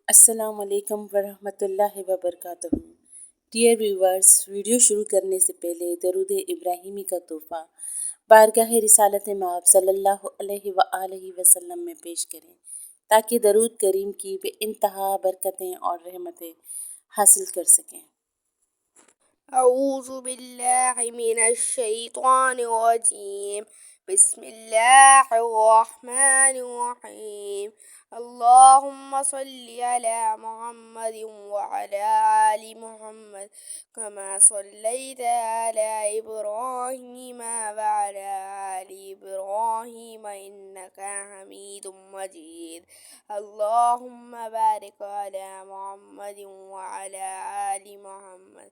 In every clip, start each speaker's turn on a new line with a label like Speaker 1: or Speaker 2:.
Speaker 1: السلام علیکم ورحمۃ اللہ وبرکاتہ۔ ڈیئر ویورز، ویڈیو شروع کرنے سے پہلے درود ابراہیمی کا تحفہ بارگاہ رسالت مآب صلی اللہ علیہ وآلہ وسلم میں پیش کریں تاکہ درود کریم کی بے انتہا برکتیں اور رحمتیں حاصل کر سکیں۔
Speaker 2: اعوذ باللہ من الشیطان الرجیم، بسم اللہ الرحمن الرحیم۔ اللہم صلی علی محمد وعلی آل محمد کما صلیت علی ابراہیم وعلی آل ابراہیم انکا حمید مجید۔ اللہم بارک علی محمد وعلی آل محمد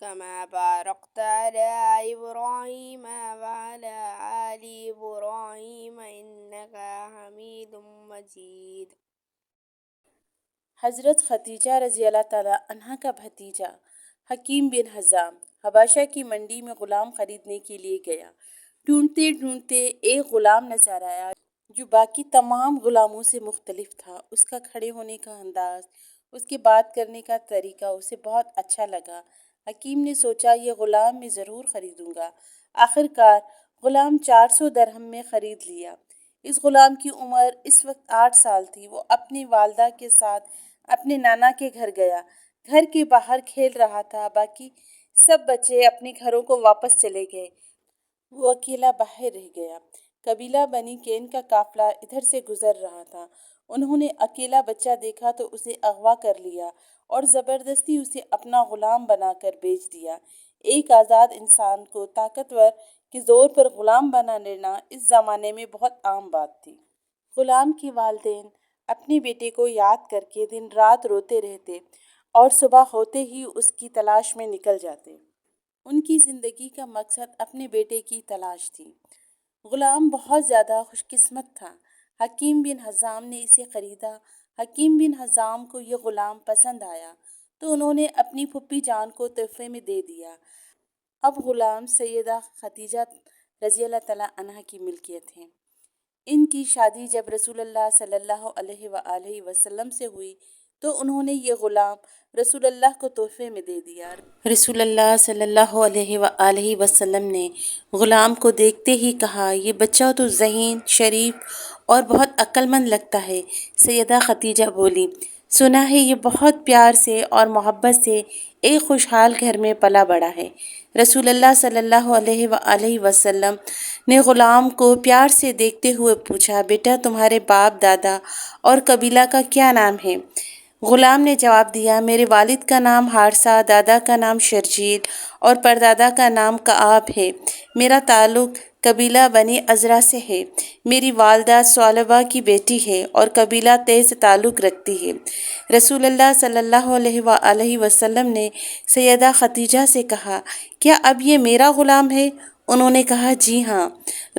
Speaker 2: کما بارکت علی ابراہیم وعلی آل ابراہیم انکا حمید مجید۔
Speaker 1: حضرت خدیجہ رضی اللہ تعالیٰ عنہا کا بھتیجا حکیم بن حزام حبشہ کی منڈی میں غلام خریدنے کے لیے گیا۔ ڈھونڈتے ڈھونڈتے ایک غلام نظر آیا جو باقی تمام غلاموں سے مختلف تھا۔ اس کا کھڑے ہونے کا انداز، اس کے بات کرنے کا طریقہ اسے بہت اچھا لگا۔ حکیم نے سوچا یہ غلام میں ضرور خریدوں گا۔ آخر کار غلام 400 درہم میں خرید لیا۔ اس غلام کی عمر اس وقت 8 سال تھی۔ وہ اپنی والدہ کے ساتھ اپنے نانا کے گھر گیا۔ گھر کے باہر کھیل رہا تھا۔ باقی سب بچے اپنے گھروں کو واپس چلے گئے۔ وہ اکیلا باہر رہ گیا۔ قبیلہ بنی کین کا قافلہ ادھر سے گزر رہا تھا۔ انہوں نے اکیلا بچہ دیکھا تو اسے اغوا کر لیا اور زبردستی اسے اپنا غلام بنا کر بیچ دیا۔ ایک آزاد انسان کو طاقتور کے زور پر غلام بنا لینا اس زمانے میں بہت عام بات تھی۔ غلام کے والدین اپنے بیٹے کو یاد کر کے دن رات روتے رہتے اور صبح ہوتے ہی اس کی تلاش میں نکل جاتے۔ ان کی زندگی کا مقصد اپنے بیٹے کی تلاش تھی۔ غلام بہت زیادہ خوش قسمت تھا۔ حکیم بن حزام نے اسے خریدا۔ حکیم بن حزام کو یہ غلام پسند آیا تو انہوں نے اپنی پھوپھی جان کو تحفے میں دے دیا۔ اب غلام سیدہ خدیجہ رضی اللہ تعالیٰ عنہا کی ملکیت ہے۔ ان کی شادی جب رسول اللہ صلی اللہ علیہ وآلہ وسلم سے ہوئی تو انہوں نے یہ غلام رسول اللہ کو تحفے میں دے دیا۔ رسول اللہ صلی اللہ علیہ وآلہ وسلم نے غلام کو دیکھتے ہی کہا، یہ بچہ تو ذہین، شریف اور بہت عقل مند لگتا ہے۔ سیدہ خدیجہ بولی، سنا ہے یہ بہت پیار سے اور محبت سے ایک خوشحال گھر میں پلا بڑھا ہے۔ رسول اللہ صلی اللہ علیہ وآلہ وسلم نے غلام کو پیار سے دیکھتے ہوئے پوچھا، بیٹا تمہارے باپ دادا اور قبیلہ کا کیا نام ہے؟ غلام نے جواب دیا، میرے والد کا نام حارثہ، دادا کا نام شرجیل اور پردادا کا نام کعب ہے۔ میرا تعلق قبیلہ بنی ازرہ سے ہے۔ میری والدہ ثعلبہ کی بیٹی ہے اور قبیلہ طے سے تعلق رکھتی ہے۔ رسول اللہ صلی اللہ علیہ وآلہ وسلم نے سیدہ خدیجہ سے کہا، کیا اب یہ میرا غلام ہے؟ انہوں نے کہا، جی ہاں۔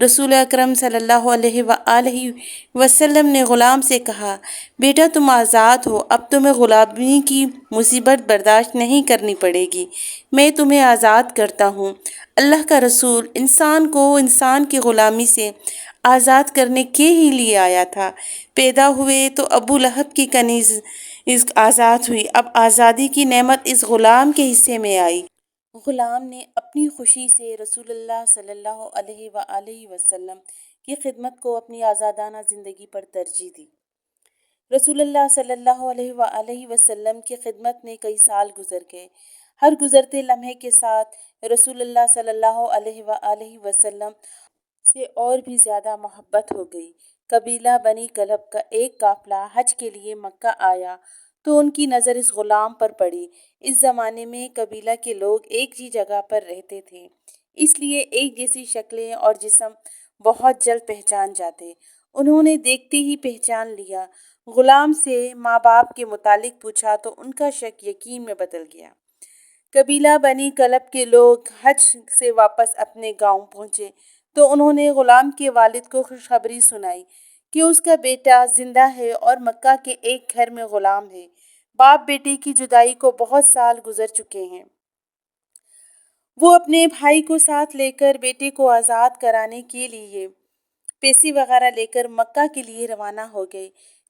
Speaker 1: رسول اکرم صلی اللہ علیہ وآلہ وسلم نے غلام سے کہا، بیٹا تم آزاد ہو، اب تمہیں غلامی کی مصیبت برداشت نہیں کرنی پڑے گی۔ میں تمہیں آزاد کرتا ہوں۔ اللہ کا رسول انسان کو انسان کی غلامی سے آزاد کرنے کے ہی لیے آیا تھا۔ پیدا ہوئے تو ابو لہب کی کنیز آزاد ہوئی، اب آزادی کی نعمت اس غلام کے حصے میں آئی۔ غلام نے اپنی خوشی سے رسول اللہ صلی اللہ علیہ وآلہ وسلم کی خدمت کو اپنی آزادانہ زندگی پر ترجیح دی۔ رسول اللہ صلی اللہ علیہ وآلہ وسلم کی خدمت میں کئی سال گزر گئے۔ ہر گزرتے لمحے کے ساتھ رسول اللہ صلی اللہ علیہ وآلہ وسلم سے اور بھی زیادہ محبت ہو گئی۔ قبیلہ بنی کلب کا ایک قافلہ حج کے لیے مکہ آیا تو ان کی نظر اس غلام پر پڑی۔ اس زمانے میں قبیلہ کے لوگ ایک ہی جگہ پر رہتے تھے، اس لیے ایک جیسی شکلیں اور جسم بہت جلد پہچان جاتے۔ انہوں نے دیکھتے ہی پہچان لیا۔ غلام سے ماں باپ کے متعلق پوچھا تو ان کا شک یقین میں بدل گیا۔ قبیلہ بنی کلب کے لوگ حج سے واپس اپنے گاؤں پہنچے تو انہوں نے غلام کے والد کو خوشخبری سنائی کہ اس کا بیٹا زندہ ہے اور مکہ کے ایک گھر میں غلام ہے۔ باپ بیٹے کی جدائی کو بہت سال گزر چکے ہیں۔ وہ اپنے بھائی کو ساتھ لے کر بیٹے کو آزاد کرانے کے لیے پیسے وغیرہ لے کر مکہ کے لیے روانہ ہو گئے۔